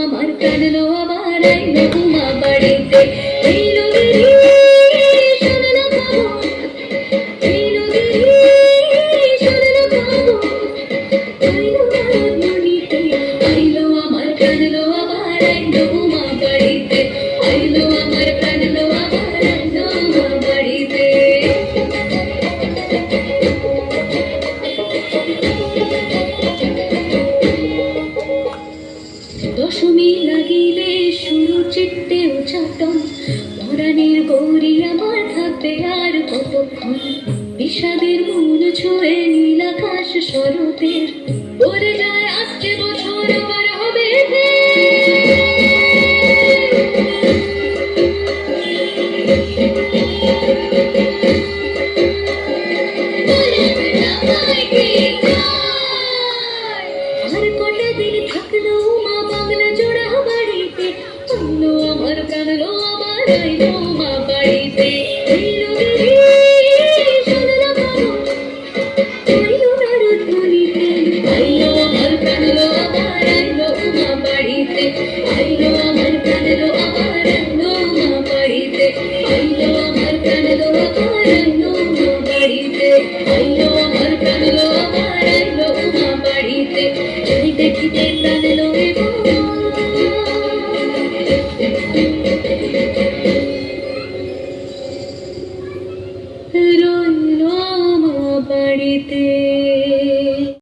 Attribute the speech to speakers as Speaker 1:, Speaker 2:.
Speaker 1: আমার কানলো আবার আইলো ঘুমা বাড়িতে দশমী লাগিলে শুরু চিত্তে উচাটন পরাণের গৌরী আমার থাকবে আর কতক্ষণ বিষাদের মন ছুঁয়ে নীল আকাশ শরতের পরে যায় আসছে বছর আবার হবে আর কটা দিন থাকলো মা বাংলা জোড়া বাড়িতে আইলো আমার কানলো আবার আইলো মা বাড়িতে আইলো নারদ মুনিতে আইলো আমার কানলো আবার আইলো মা বাড়িতে আইলো আমার কানলো আবার আইলো মা বাড়িতে আইলো আমার কানলো আবার আইলো মা বাড়িতে আইলো আমার কানলো আবার আইলো মা বাড়িতে যদি দেখিতে কানলো রইলো মা বাড়িতে।